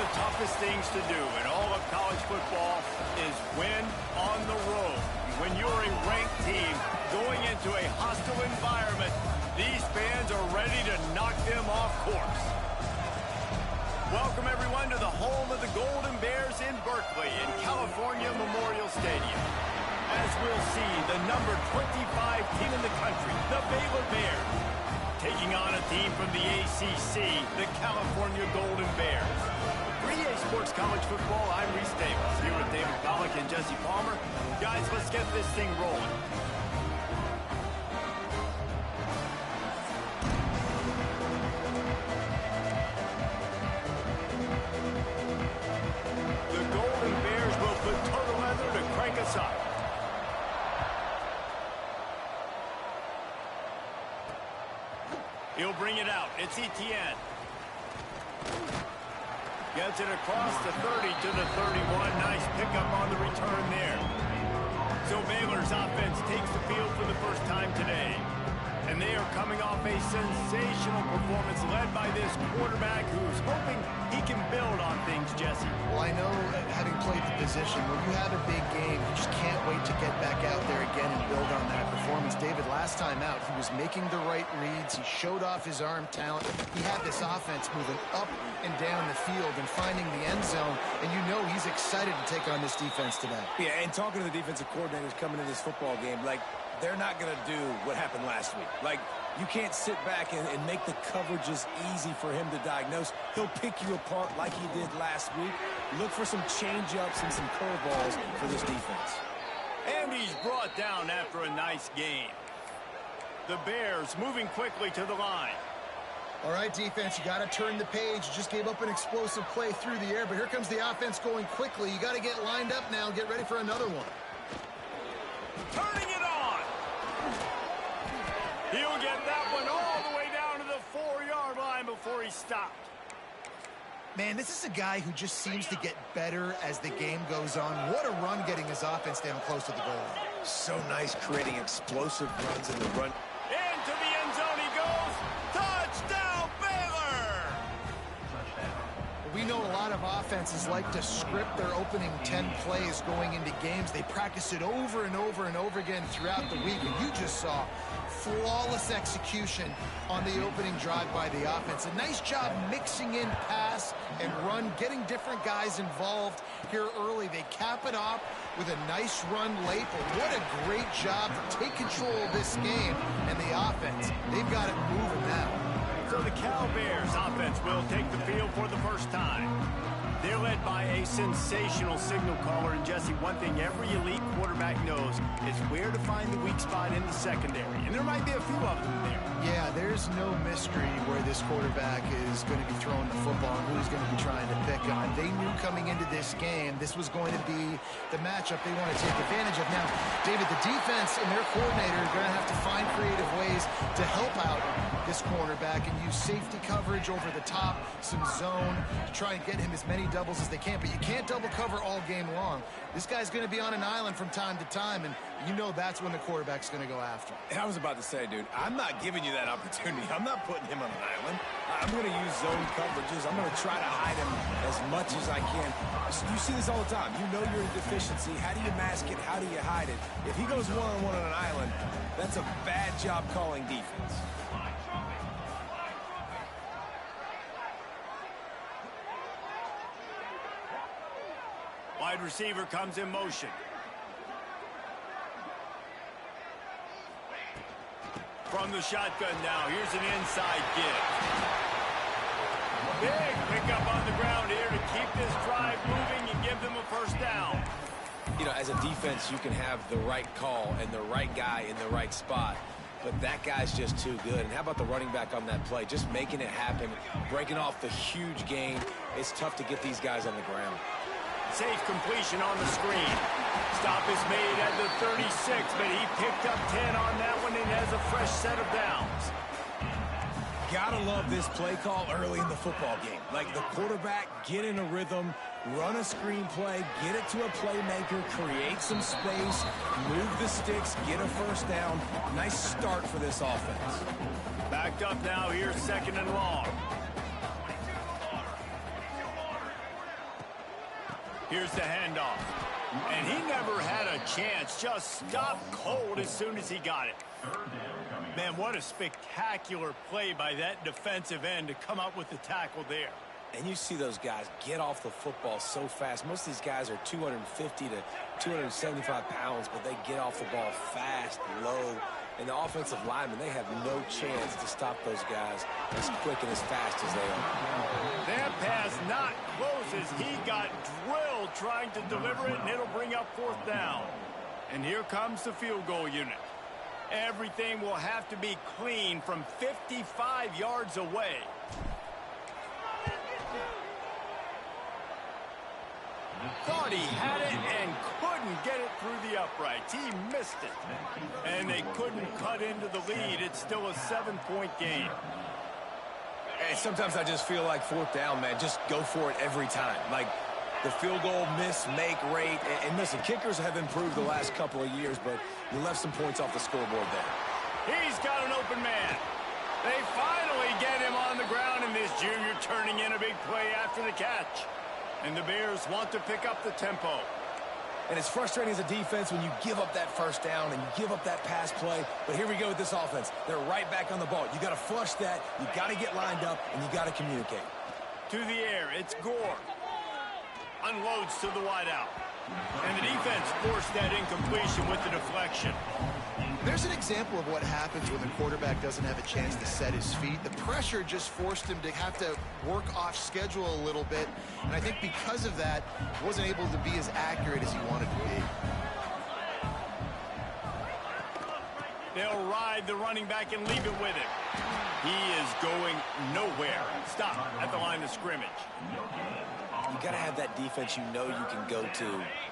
the toughest things to do in all of college football is win on the road. When you're a ranked team going into a hostile environment, these fans are ready to knock them off course. Welcome, everyone, to the home of the Golden Bears in Berkeley in California Memorial Stadium. As we'll see, the number 25 team in the country, the Baylor Bears, taking on a team from the ACC, the California Golden Bears. For EA Sports College Football, I'm Reese Davis, here with David Pollack and Jesse Palmer. Guys, let's get this thing rolling. The Golden Bears will put turtle leather to crank us up. He'll bring it out. It's Etienne. Gets it across the 30 to the 31. Nice pickup on the return there. So Baylor's offense takes the field for the first time today. And they are coming off a sensational performance led by this quarterback who's hoping he can build on things, Jesse. Well, I know, having played the position, when you have a big game, you just can't wait to get back out there again and build on that performance. David, last time out, he was making the right reads. He showed off his arm talent. He had this offense moving up and down the field and finding the end zone. And you know he's excited to take on this defense today. Yeah, and talking to the defensive coordinators coming in this football game, like, they're not going to do what happened last week. Like, you can't sit back and make the coverages easy for him to diagnose. He'll pick you apart like he did last week. Look for some change-ups and some curveballs for this defense. And he's brought down after a nice game. The Bears moving quickly to the line. All right, defense, you got to turn the page. You just gave up an explosive play through the air, but here comes the offense going quickly. You got to get lined up now and get ready for another one. Turning it on. He'll get that one all the way down to the 4-yard line before he stopped. Man, this is a guy who just seems to get better as the game goes on. What a run getting his offense down close to the goal line. So nice creating explosive runs in the run. Into the end zone he goes. Touchdown, Baylor! We know a lot of offenses like to script their opening 10 plays going into games. They practice it over and over and over again throughout the week, and you just saw flawless execution on the opening drive by the offense. A nice job mixing in pass and run, getting different guys involved here early. They cap it off with a nice run late, but what a great job to take control of this game. And the offense, they've got it moving now. So the Cal Bears offense will take the field for the first time. They're led by a sensational signal caller, and Jesse, one thing every elite quarterback knows is where to find the weak spot in the secondary, and there might be a few of them there. Yeah, there's no mystery where this quarterback is going to be throwing the football and who's going to be trying to pick on. They knew coming into this game this was going to be the matchup they want to take advantage of. Now, David, the defense and their coordinator are going to have to find creative ways to help out this cornerback and use safety coverage over the top, some zone, to try and get him as many doubles as they can. But you can't double cover all game long. This guy's going to be on an island from time to time, and you know that's when the quarterback's going to go after him. And I was about to say, dude, I'm not giving you that opportunity. I'm not putting him on an island. I'm going to use zone coverages. I'm going to try to hide him as much as I can. You see this all the time. You know you're in deficiency. How do you mask it? How do you hide it? If he goes one-on-one on an island, that's a bad job calling defense. Wide receiver comes in motion. From the shotgun now, here's an inside give. Big pickup on the ground here to keep this drive moving and give them a first down. You know, as a defense, you can have the right call and the right guy in the right spot, but that guy's just too good. And how about the running back on that play? Just making it happen, breaking off the huge gain. It's tough to get these guys on the ground. Safe completion on the screen. Stop is made at the 36, but he picked up 10 on that one and has a fresh set of downs. Gotta love this play call early in the football game. Like the quarterback, get in a rhythm, run a screen play, get it to a playmaker, create some space, move the sticks, get a first down. Nice start for this offense. Backed up now, here's second and long. Here's the handoff. And he never had a chance. Just stopped cold as soon as he got it. Man, what a spectacular play by that defensive end to come up with the tackle there. And you see those guys get off the football so fast. Most of these guys are 250 to 275 pounds, but they get off the ball fast, low. And the offensive linemen, they have no chance to stop those guys as quick and as fast as they are. That pass not close as he got drilled trying to deliver it, and it'll bring up 4th down. And here comes the field goal unit. Everything will have to be clean from 55 yards away. Thought he had it and couldn't get it through the uprights. He missed it. And they couldn't cut into the lead. It's still a 7-point game. Hey, sometimes I just feel like 4th down, man. Just go for it every time. Like the field goal miss-make rate. And listen, kickers have improved the last couple of years, but you left some points off the scoreboard there. He's got an open man. They finally get him on the ground, and this junior turning in a big play after the catch. And the Bears want to pick up the tempo. And it's frustrating as a defense when you give up that 1st down and you give up that pass play. But here we go with this offense. They're right back on the ball. You got to flush that. You got to get lined up, and you got to communicate. To the air, it's Gore. Unloads to the wideout. And the defense forced that incompletion with the deflection. There's an example of what happens when the quarterback doesn't have a chance to set his feet. The pressure just forced him to have to work off schedule a little bit. And I think because of that, he wasn't able to be as accurate as he wanted to be. They'll ride the running back and leave it with him. He is going nowhere. Stop at the line of scrimmage. You got to have that defense you know you can go to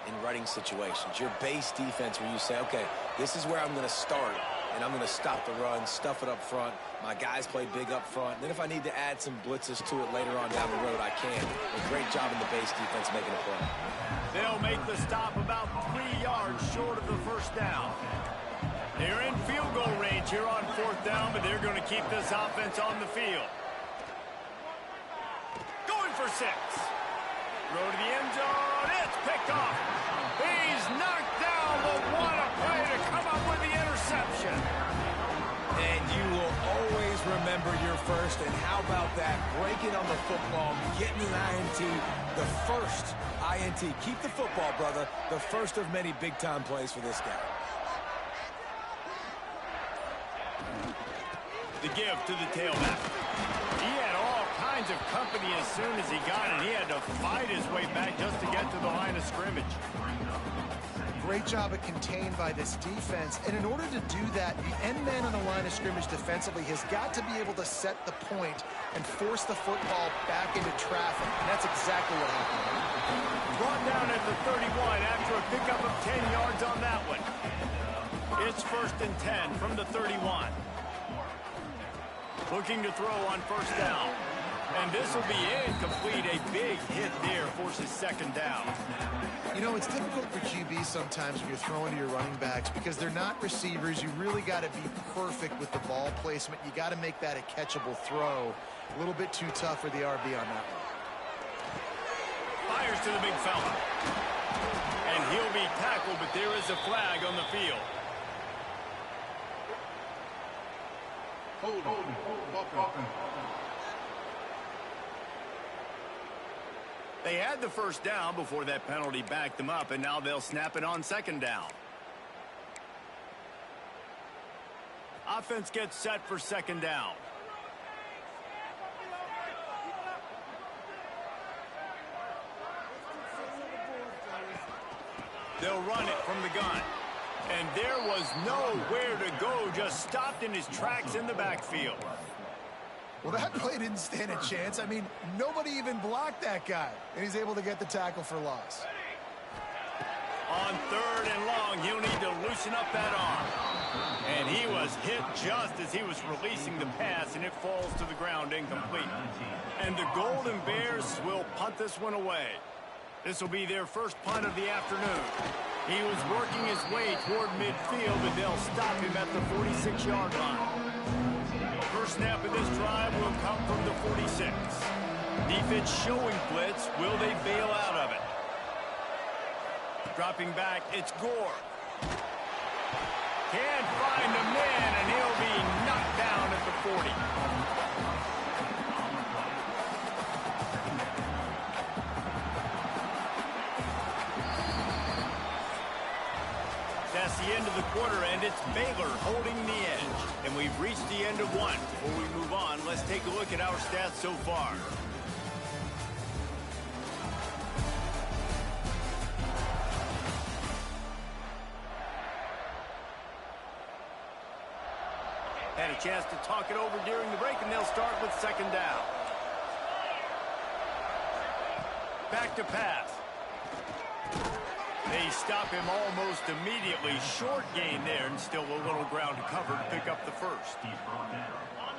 in running situations. Your base defense where you say, okay, this is where I'm going to start, and I'm going to stop the run, stuff it up front. My guys play big up front. Then if I need to add some blitzes to it later on down the road, I can. A great job in the base defense making a play. They'll make the stop about 3 yards short of the 1st down. They're in field goal range here on 4th down, but they're going to keep this offense on the field. Going for 6. Throw to the end zone. It's picked off. He's knocked down, but what a play to come up with the interception. And you will always remember your first. And how about that? Breaking on the football, getting an INT, the first INT. Keep the football, brother. The first of many big-time plays for this guy. The give to the tailback. He had all kinds of company as soon as he got it. He had to fight his way back just to get to the line of scrimmage. Great job of contained by this defense. And in order to do that, the end man on the line of scrimmage defensively has got to be able to set the point and force the football back into traffic. And that's exactly what happened. Brought down at the 31 after a pickup of 10 yards on that one. It's 1st and 10 from the 31. Looking to throw on 1st down. And this will be incomplete. A big hit there forces 2nd down. You know, it's difficult for QBs sometimes when you're throwing to your running backs because they're not receivers. You really got to be perfect with the ball placement. You got to make that a catchable throw. A little bit too tough for the RB on that one. Fires to the big fella. And he'll be tackled, but there is a flag on the field. Hold. They had the 1st down before that penalty backed them up, and now they'll snap it on 2nd down. Offense gets set for 2nd down. They'll run it from the gun. And there was nowhere to go, just stopped in his tracks in the backfield. Well, that play didn't stand a chance. I mean, nobody even blocked that guy, and he's able to get the tackle for loss. On 3rd and long, he'll need to loosen up that arm. And he was hit just as he was releasing the pass, and it falls to the ground incomplete. And the Golden Bears will punt this one away. This will be their first punt of the afternoon. He was working his way toward midfield, but they'll stop him at the 46-yard line. First snap of this drive will come from the 46. Defense showing blitz. Will they bail out of it? Dropping back, it's Gore. Can't find the man, and he'll be knocked down at the 40. That's the end of the quarter, and it's Baylor holding the edge. And we've reached the end of one. Before we move on, let's take a look at our stats so far. Had a chance to talk it over during the break, and they'll start with second down. Back to pass. They stop him almost immediately. Short gain there, and still a little ground to cover to pick up the first.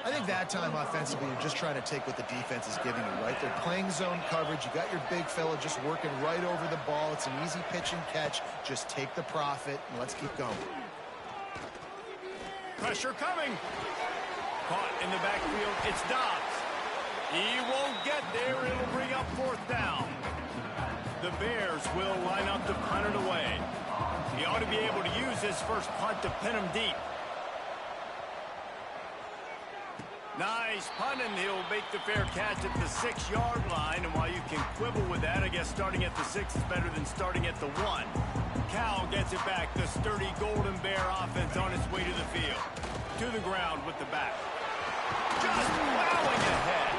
I think that time offensively, you're just trying to take what the defense is giving you, right? They're playing zone coverage. You got your big fella just working right over the ball. It's an easy pitch and catch. Just take the profit, and let's keep going. Pressure coming. Caught in the backfield. It's Dobbs. He won't get there. It'll bring up fourth down. The Bears will line up to punt it away. He ought to be able to use his first punt to pin him deep. Nice punt, and he'll make the fair catch at the 6-yard line. And while you can quibble with that, I guess starting at the 6 is better than starting at the 1. Cal gets it back. The sturdy Golden Bear offense on its way to the field. To the ground with the back. Just plowing ahead.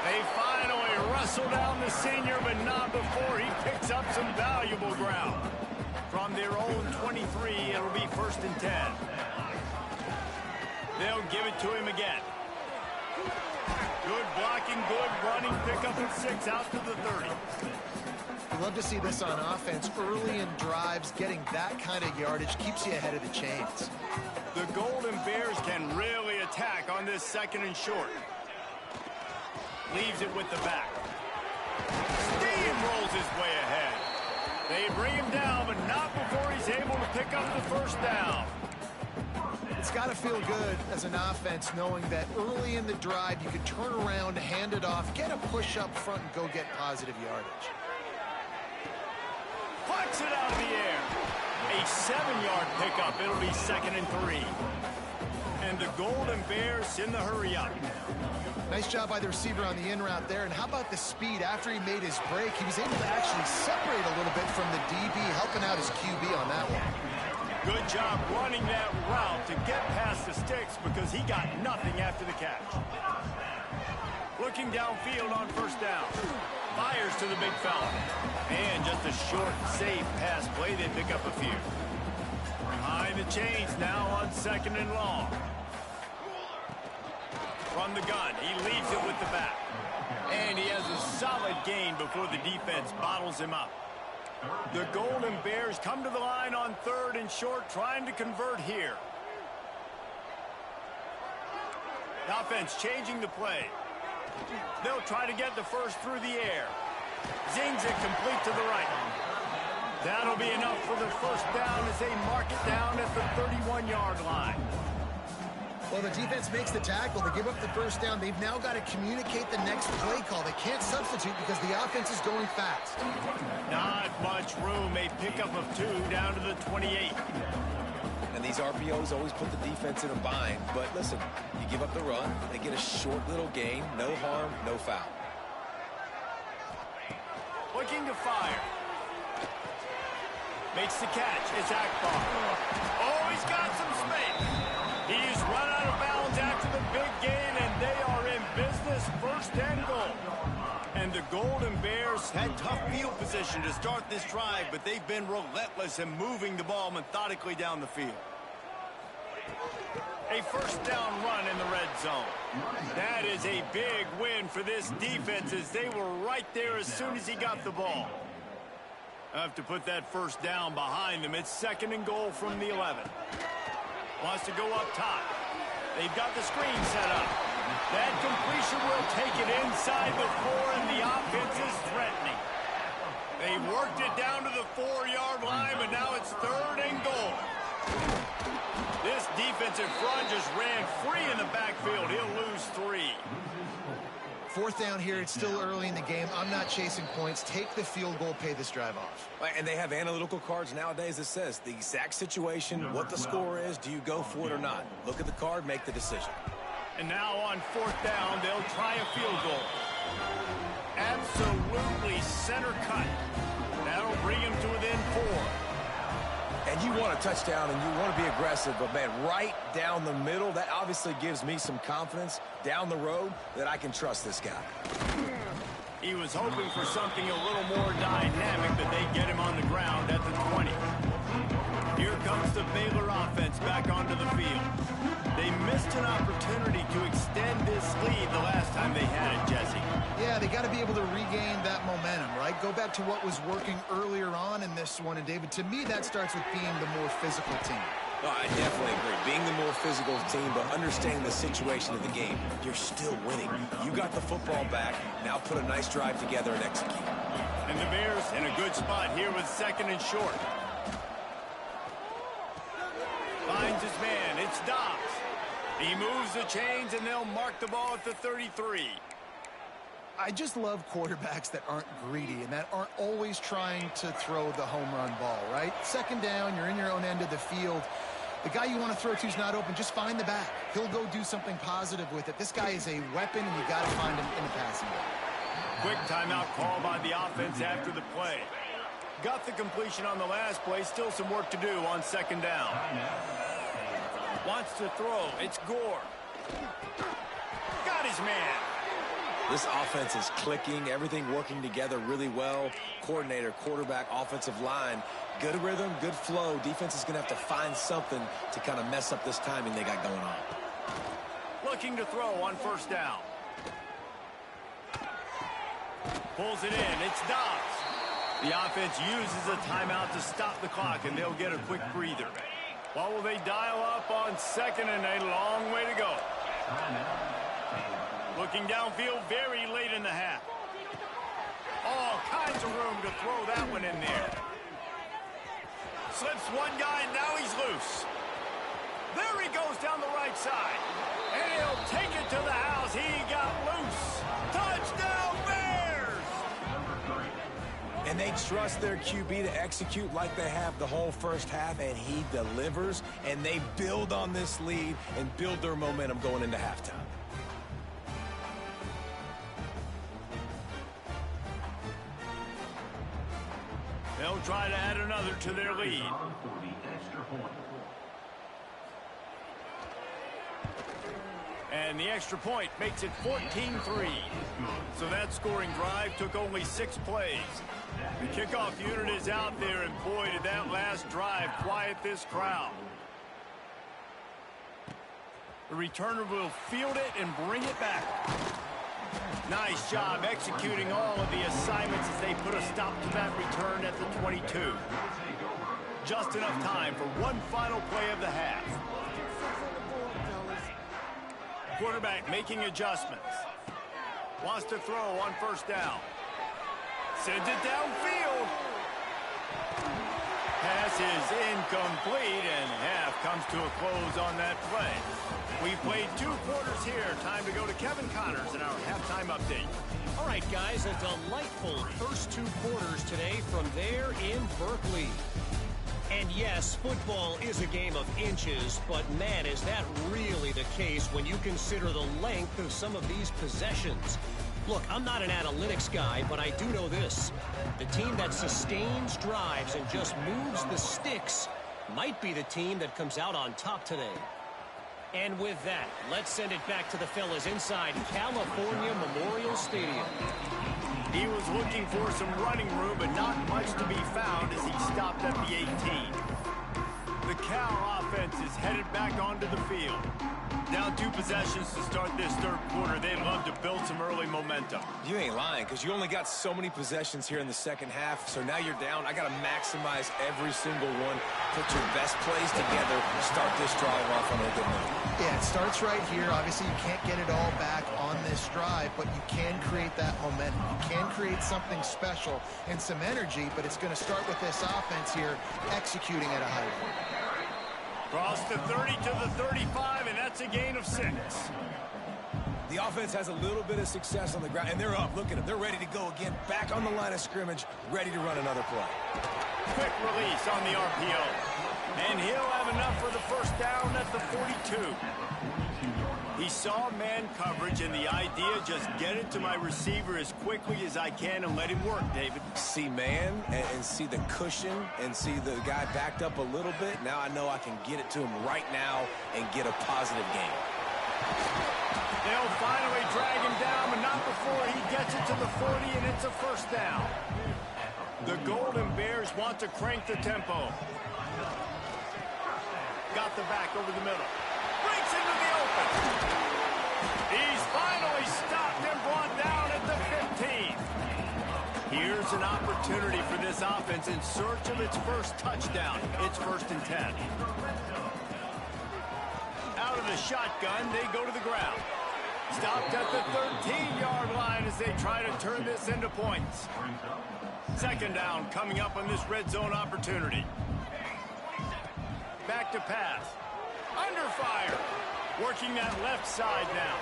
They finally wrestle down the senior, but not before he picks up some valuable ground. From their own 23, it'll be 1st and 10. They'll give it to him again. Good blocking, good running, pick up at 6, out to the 30. You love to see this on offense. Early in drives, getting that kind of yardage keeps you ahead of the chains. The Golden Bears can really attack on this 2nd and short. Leaves it with the back. Steamrolls his way ahead. They bring him down, but not before he's able to pick up the first down. It's got to feel good as an offense knowing that early in the drive you can turn around, hand it off, get a push up front, and go get positive yardage. Plucks it out of the air. A 7-yard pickup. It'll be 2nd and 3. And the Golden Bears in the hurry up. Nice job by the receiver on the in route there. And how about the speed? After he made his break, he was able to actually separate a little bit from the DB, helping out his QB on that one. Good job running that route to get past the sticks because he got nothing after the catch. Looking downfield on 1st down. Fires to the big fella. And just a short, safe pass play. They pick up a few. Behind the chains now on 2nd and long. From the gun, he leaves it with the back. And he has a solid gain before the defense bottles him up. The Golden Bears come to the line on 3rd and short, trying to convert here. The offense changing the play. They'll try to get the first through the air. Zings it complete to the right. That'll be enough for the first down as they mark it down at the 31-yard line. Well, the defense makes the tackle. They give up the first down. They've now got to communicate the next play call. They can't substitute because the offense is going fast. Not much room. A pickup of 2 down to the 28. And these RPOs always put the defense in a bind. But listen, you give up the run, they get a short little gain. No harm, no foul. Looking to fire. Makes the catch. It's Akbar. Oh, he's got some space. He's run out of bounds after the big gain, and they are in business, 1st and goal. And the Golden Bears had tough field position to start this drive, but they've been relentless in moving the ball methodically down the field. A 1st down run in the red zone. That is a big win for this defense as they were right there as soon as he got the ball. Have to put that first down behind them. It's 2nd and goal from the 11. Wants to go up top. They've got the screen set up. That completion will take it inside the 4, and the offense is threatening. They worked it down to the 4-yard line, but now it's 3rd and goal. This defensive front just ran free in the backfield. He'll lose 3. 4th down here. It's still early in the game. I'm not chasing points. Take the field goal, pay this drive off. And they have analytical cards nowadays that says the exact situation, what the score is, do you go for it or not? Look at the card, make the decision. And now on 4th down, they'll try a field goal. Absolutely center cut. That'll bring him to within 4. And you want a touchdown and you want to be aggressive, but, man, right down the middle, that obviously gives me some confidence down the road that I can trust this guy. He was hoping for something a little more dynamic, but they get him on the ground at the 20. Here comes the Baylor offense back onto the field. They missed an opportunity to extend this lead the last time they had it, Jesse. Yeah, they got to be able to regain that momentum, right? Go back to what was working earlier on in this one. And, David, to me, that starts with being the more physical team. Oh, I definitely agree. Being the more physical team, but understanding the situation of the game. You're still winning. You got the football back. Now put a nice drive together and execute. And the Bears in a good spot here with 2nd and short. Finds his man. It's Dobbs. He moves the chains, and they'll mark the ball at the 33. I just love quarterbacks that aren't greedy and that aren't always trying to throw the home run ball, right? 2nd down, you're in your own end of the field. The guy you want to throw to is not open. Just find the back. He'll go do something positive with it. This guy is a weapon, and you got to find him in the passing game. Quick timeout call by the offense after the play. Got the completion on the last play. Still some work to do on 2nd down. Wants to throw. It's Gore. Got his man. This offense is clicking, everything working together really well. Coordinator, quarterback, offensive line, good rhythm, good flow. Defense is going to have to find something to kind of mess up this timing they got going on. Looking to throw on 1st down. Pulls it in. It's Dobbs. The offense uses a timeout to stop the clock, and they'll get a quick breather. What will they dial up on 2nd and a long way to go? Looking downfield very late in the half. All kinds of room to throw that one in there. Slips one guy, and now he's loose. There he goes down the right side. And he'll take it to the house. He got loose. Touchdown, Bears! And they trust their QB to execute like they have the whole 1st half, and he delivers. And they build on this lead and build their momentum going into halftime. They'll try to add another to their lead. And the extra point makes it 14-3. So that scoring drive took only 6 plays. The kickoff unit is out there, and boy, did that last drive quiet this crowd. The returner will field it and bring it back. Nice job executing all of the assignments as they put a stop to that return at the 22. Just enough time for one final play of the half. Quarterback making adjustments. Wants to throw on 1st down. Sends it downfield. Pass is incomplete, and half comes to a close on that play. We played 2 quarters here. Time to go to Kevin Connors in our halftime update. All right, guys, a delightful first 2 quarters today from there in Berkeley. And yes, football is a game of inches, but man, is that really the case when you consider the length of some of these possessions. Look, I'm not an analytics guy, but I do know this. The team that sustains drives and just moves the sticks might be the team that comes out on top today. And with that, let's send it back to the fellas inside California Memorial Stadium. He was looking for some running room, but not much to be found as he stopped at the 18. The Cal offense is headed back onto the field. Down 2 possessions to start this 3rd quarter. They'd love to build some early momentum. You ain't lying, because you only got so many possessions here in the 2nd half, so now you're down. I got to maximize every single one. Put your best plays together. Start this drive off on a good note. Yeah, it starts right here. Obviously, you can't get it all back on this drive, but you can create that momentum. You can create something special and some energy, but it's going to start with this offense here executing at a high level. Cross the 30 to the 35, and that's a gain of 6. The offense has a little bit of success on the ground, and they're up. Look at them. They're ready to go again. Back on the line of scrimmage, ready to run another play. Quick release on the RPO. And he'll have enough for the first down at the 42. He saw man coverage, and the idea, just get it to my receiver as quickly as I can and let him work, David. See man and see the cushion and see the guy backed up a little bit. Now I know I can get it to him right now and get a positive gain. They'll finally drag him down, but not before he gets it to the 40, and it's a first down. The Golden Bears want to crank the tempo. Got the back over the middle. Breaks into the open. He's finally stopped and brought down at the 15. Here's an opportunity for this offense in search of its first touchdown. It's 1st and 10. Out of the shotgun, they go to the ground. Stopped at the 13-yard line as they try to turn this into points. 2nd down coming up on this red zone opportunity. Back to pass. Under fire. Working that left side now.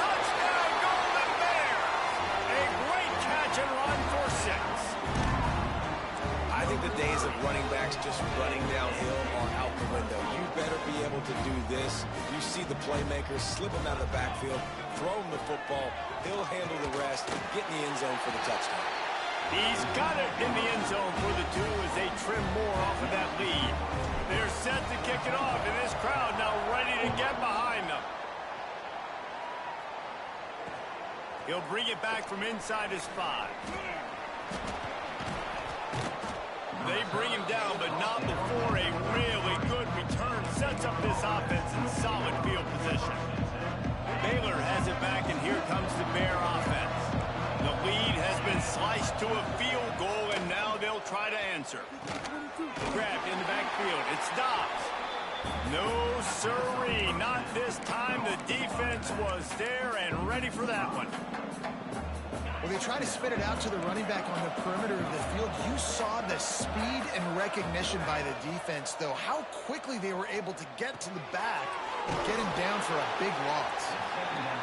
Touchdown, Golden Bears! A great catch and run for 6. I think the days of running backs just running downhill are out the window. You better be able to do this. You see the playmakers, slip him out of the backfield, throw him the football. He'll handle the rest, get in the end zone for the touchdown. He's got it in the end zone for the 2 as they trim more off of that lead. They're set to kick it off, and this crowd now ready to get behind them. He'll bring it back from inside his 5. They bring him down, but not before a really good return sets up this offense in solid field position. Baylor has it back, and here comes the Bear offense. The lead has been sliced to a field goal, and now they'll try to answer. Grabbed in the backfield. It's Dobbs. No, sirree. Not this time. The defense was there and ready for that one. Well, they try to spit it out to the running back on the perimeter of the field. You saw the speed and recognition by the defense, though, how quickly they were able to get to the back and get him down for a big loss.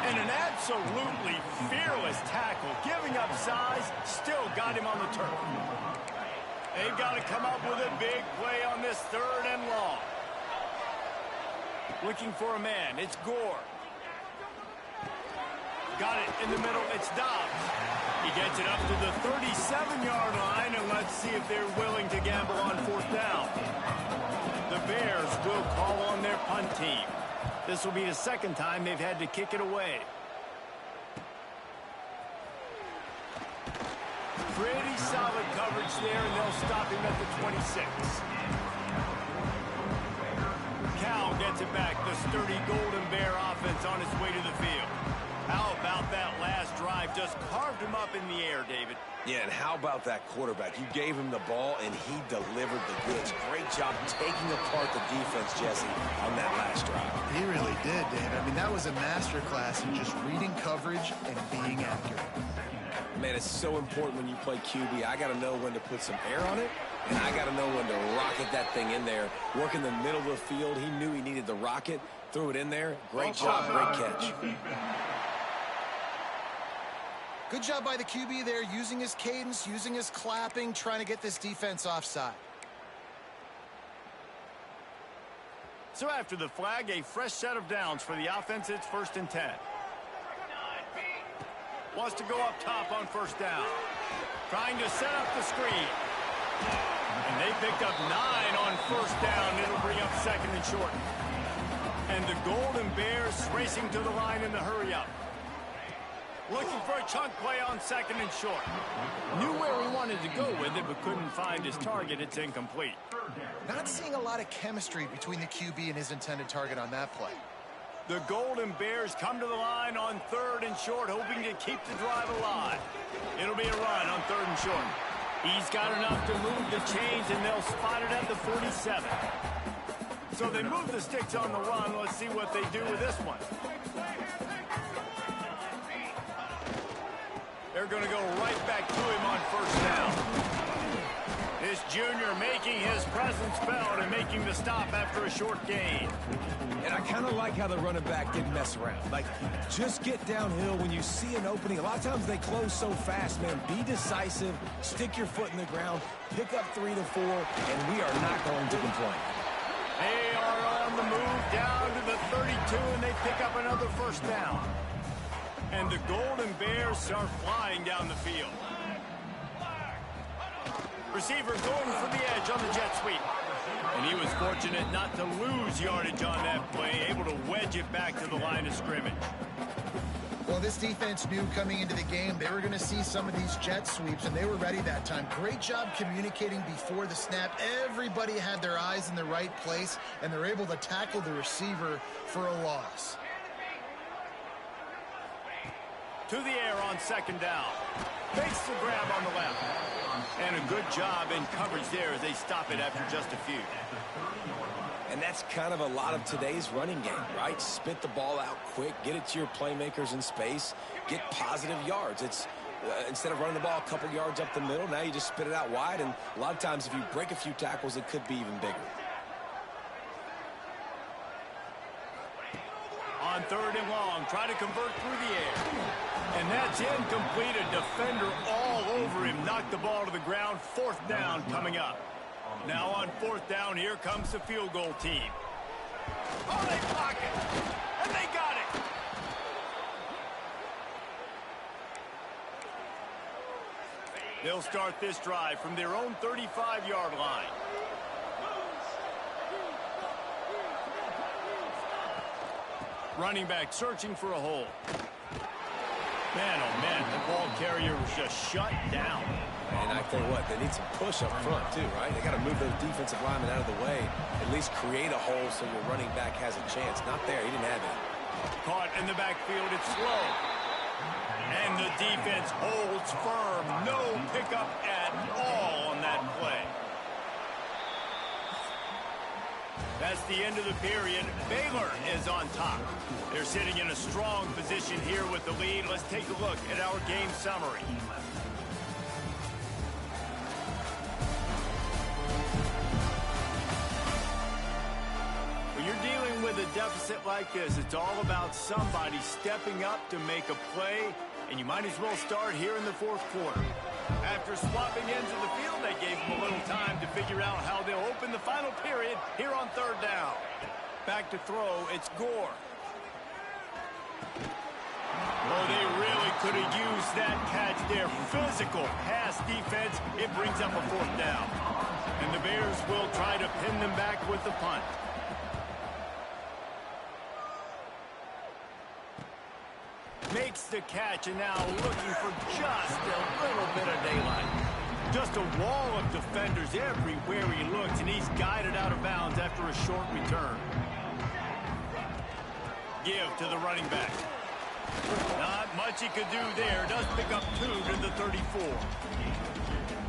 And an absolutely fearless tackle, giving up size, still got him on the turf. They've got to come up with a big play on this 3rd and long. Looking for a man. It's Gore. Got it in the middle. It's Dobbs. He gets it up to the 37-yard line, and let's see if they're willing to gamble on 4th down. The Bears will call on their punt team. This will be the 2nd time they've had to kick it away. Pretty solid coverage there, and they'll stop him at the 26. Cal gets it back. The sturdy Golden Bear offense on its way to the field. How about that last drive? Just carved him up in the air, David. Yeah, and how about that quarterback? You gave him the ball, and he delivered the goods. Great job taking apart the defense, Jesse, on that last drive. He really did, Dave. I mean, that was a masterclass in just reading coverage and being accurate. Man, it's so important when you play QB. I got to know when to put some air on it, and I got to know when to rocket that thing in there. Work in the middle of the field. He knew he needed the rocket, threw it in there. Great job, great catch. Good job by the QB there, using his cadence, using his clapping, trying to get this defense offside. So after the flag, a fresh set of downs for the offense. It's 1st and 10. Wants to go up top on 1st down. Trying to set up the screen. And they picked up 9 on 1st down. It'll bring up 2nd and short. And the Golden Bears racing to the line in the hurry-up. Looking for a chunk play on 2nd and short. Knew where he wanted to go with it, but couldn't find his target. It's incomplete. Not seeing a lot of chemistry between the QB and his intended target on that play. The Golden Bears come to the line on 3rd and short, hoping to keep the drive alive. It'll be a run on 3rd and short. He's got enough to move the chains, and they'll spot it at the 47. So they move the sticks on the run. Let's see what they do with this one. They're going to go right back to him on 1st down. This junior making his presence felt and making the stop after a short gain. And I kind of like how the running back didn't mess around. Like, just get downhill when you see an opening. A lot of times they close so fast, man. Be decisive, stick your foot in the ground, pick up 3 to 4, and we are not going to complain. They are on the move down to the 32, and they pick up another first down. And the Golden Bears are flying down the field. Receiver going for the edge on the jet sweep. And he was fortunate not to lose yardage on that play, able to wedge it back to the line of scrimmage. Well, this defense knew coming into the game they were going to see some of these jet sweeps, and they were ready that time. Great job communicating before the snap. Everybody had their eyes in the right place, and they're able to tackle the receiver for a loss. To the air on second down. Fakes the grab on the left. And a good job in coverage there as they stop it after just a few. And that's kind of a lot of today's running game, right? Spit the ball out quick, get it to your playmakers in space, get positive yards. It's instead of running the ball a couple yards up the middle, now you just spit it out wide, and a lot of times if you break a few tackles, it could be even bigger. On third and long, try to convert through the air. And that's incomplete. A defender all over him. Knocked the ball to the ground. Fourth down coming up. Now on fourth down, here comes the field goal team. Oh, they block it. And they got it. They'll start this drive from their own 35-yard line. Running back searching for a hole. Man, oh man, the ball carrier was just shut down. And I tell you what, they need some push up front too, right? They got to move those defensive linemen out of the way, at least create a hole so your running back has a chance. Not there, he didn't have it. Caught in the backfield, it's slow. And the defense holds firm. No pickup at all on that play. That's the end of the period. Baylor is on top. They're sitting in a strong position here with the lead. Let's take a look at our game summary. When you're dealing with a deficit like this, it's all about somebody stepping up to make a play, and you might as well start here in the fourth quarter. After swapping ends of the field, they gave them a little time to figure out how they'll open the final period here on third down. Back to throw, it's Gore. Oh, they really could have used that catch there. Physical pass defense, it brings up a fourth down. And the Bears will try to pin them back with the punt. Makes the catch, and now looking for just a little bit of daylight. Just a wall of defenders everywhere he looks, and he's guided out of bounds after a short return. Give to the running back. Not much he could do there. Does pick up 2 to the 34.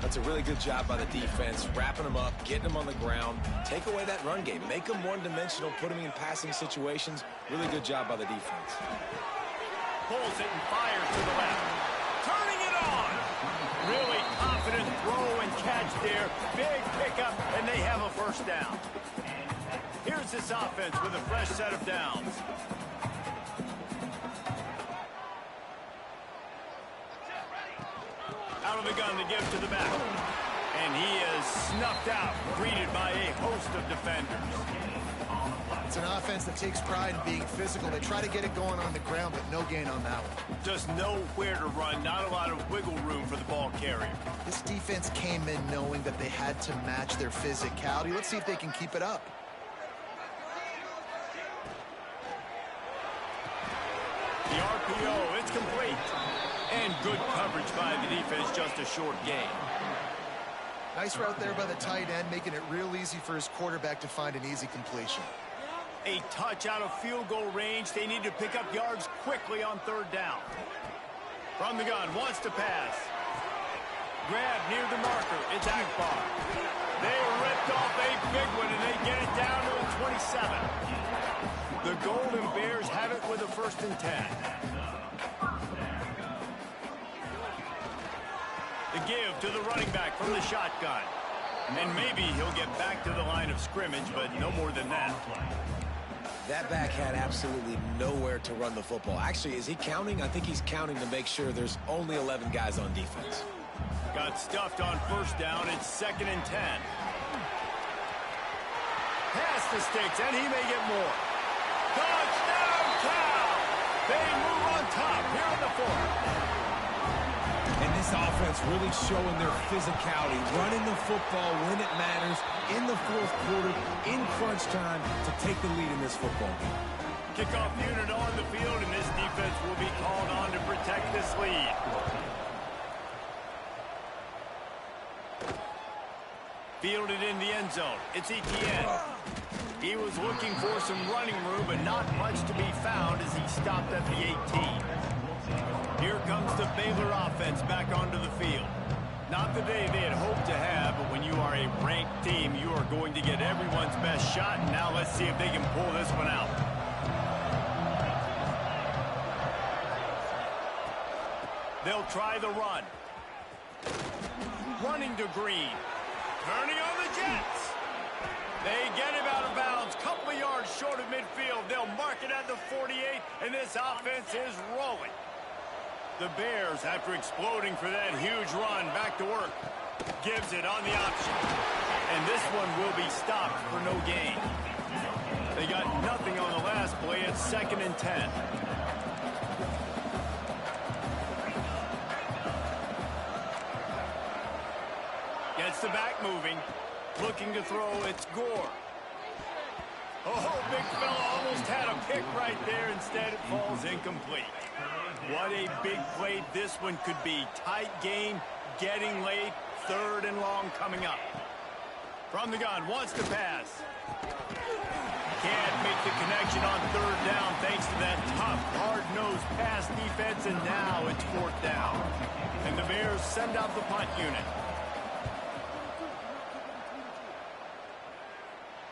That's a really good job by the defense, wrapping them up, getting them on the ground. Take away that run game. Make them one-dimensional, put them in passing situations. Really good job by the defense. Pulls it and fires to the left. Turning it on. Really confident throw and catch there. Big pickup, and they have a first down. Here's this offense with a fresh set of downs. Out of the gun to give to the back. And he is snuffed out, greeted by a host of defenders. It's an offense that takes pride in being physical. They try to get it going on the ground, but no gain on that one. Just nowhere to run, not a lot of wiggle room for the ball carrier. This defense came in knowing that they had to match their physicality. Let's see if they can keep it up. The RPO, it's complete. And good coverage by the defense, just a short gain. Nice route there by the tight end, making it real easy for his quarterback to find an easy completion. A touch out of field goal range. They need to pick up yards quickly on third down. From the gun, wants to pass. Grab near the marker. It's Akbar. They ripped off a big one, and they get it down to the 27. The Golden Bears have it with a 1st and 10. The give to the running back from the shotgun. And maybe he'll get back to the line of scrimmage, but no more than that. That back had absolutely nowhere to run the football. Actually, is he counting? I think he's counting to make sure there's only 11 guys on defense. Got stuffed on first down. It's 2nd and 10. Pass the sticks, and he may get more. Touchdown, Cal! They move on top here in the 4th. And this offense really showing their physicality, running the football when it matters, in the 4th quarter, in crunch time, to take the lead in this football game. Kickoff unit on the field, and this defense will be called on to protect this lead. Fielded in the end zone. It's Etienne. He was looking for some running room, but not much to be found as he stopped at the 18. Here comes the Baylor offense back onto the field. Not the day they had hoped to have, but when you are a ranked team, you are going to get everyone's best shot. And now let's see if they can pull this one out. They'll try the run. Running to Green. Turning on the Jets. They get him out of bounds. Couple of yards short of midfield. They'll mark it at the 48, and this offense is rolling. The Bears, after exploding for that huge run, back to work. Gives it on the option. And this one will be stopped for no gain. They got nothing on the last play. It's 2nd and 10. Gets the back moving. Looking to throw. It's Gore. Oh, big fella almost had a pick right there. Instead, it falls incomplete. What a big play this one could be. Tight game, getting late, 3rd and long coming up. From the gun, wants to pass. Can't make the connection on 3rd down thanks to that tough, hard-nosed pass defense, and now it's 4th down. And the Bears send out the punt unit.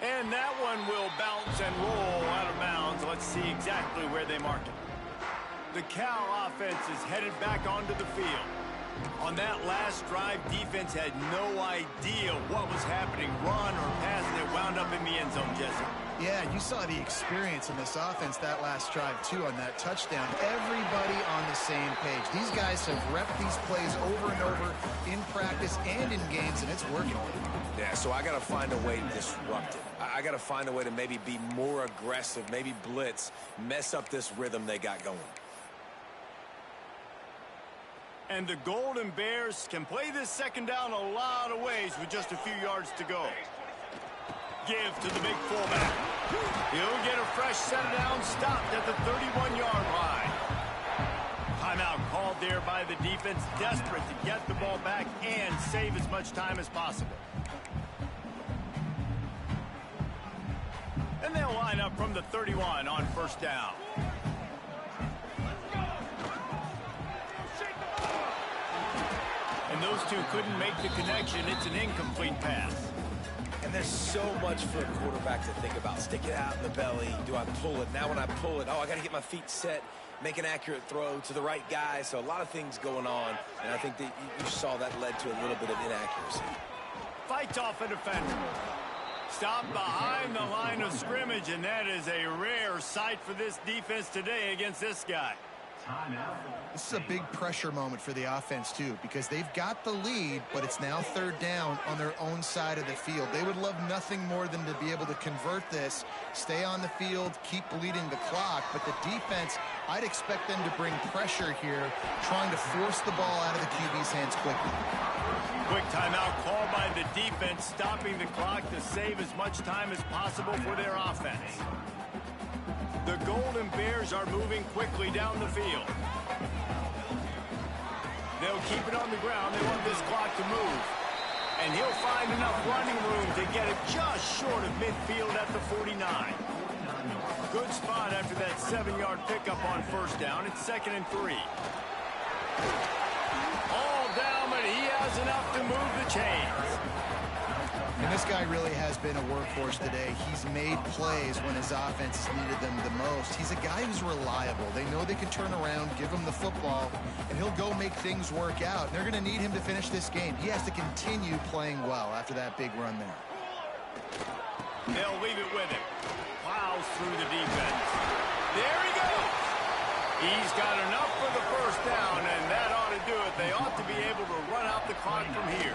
And that one will bounce and roll out of bounds. Let's see exactly where they mark it. The Cal offense is headed back onto the field. On that last drive, defense had no idea what was happening, run or pass, and it wound up in the end zone, Jesse. Yeah, you saw the experience in this offense that last drive, too, on that touchdown. Everybody on the same page. These guys have repped these plays over and over in practice and in games, and it's working. Yeah, so I got to find a way to disrupt it. I got to find a way to maybe be more aggressive, maybe blitz, mess up this rhythm they got going. And the Golden Bears can play this 2nd down a lot of ways with just a few yards to go. Give to the big fullback. He'll get a fresh set down, stopped at the 31-yard line. Timeout called there by the defense, desperate to get the ball back and save as much time as possible. And they'll line up from the 31 on 1st down. And those two couldn't make the connection. It's an incomplete pass. And there's so much for a quarterback to think about. Stick it out in the belly. Do I pull it? Now when I pull it, oh, I got to get my feet set, make an accurate throw to the right guy. So a lot of things going on. And I think that you saw that led to a little bit of inaccuracy. Fights off a defender. Stop behind the line of scrimmage, and that is a rare sight for this defense today against this guy. This is a big pressure moment for the offense, too, because they've got the lead, but it's now 3rd down on their own side of the field. They would love nothing more than to be able to convert this, stay on the field, keep bleeding the clock. But the defense, I'd expect them to bring pressure here, trying to force the ball out of the QB's hands quickly. Quick timeout called by the defense, stopping the clock to save as much time as possible for their offense. The Golden Bears are moving quickly down the field. They'll keep it on the ground. They want this clock to move. And he'll find enough running room to get it just short of midfield at the 49. Good spot after that 7-yard pickup on 1st down. It's 2nd and 3. All down, but he has enough to move the chains. And this guy really has been a workhorse today. He's made plays when his offense has needed them the most. He's a guy who's reliable. They know they can turn around, give him the football, and he'll go make things work out. And they're going to need him to finish this game. He has to continue playing well after that big run there. They'll leave it with him. Plows through the defense. There he goes. He's got enough for the first down, and that ought to do it. They ought to be able to run out the clock from here.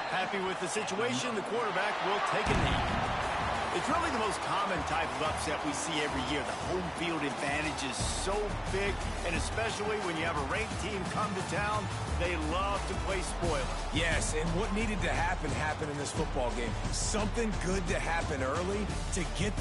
Happy with the situation, the quarterback will take a knee. It's really the most common type of upset we see every year. The home field advantage is so big, and especially when you have a ranked team come to town, they love to play spoiler. Yes, and what needed to happen happened in this football game. Something good to happen early to get the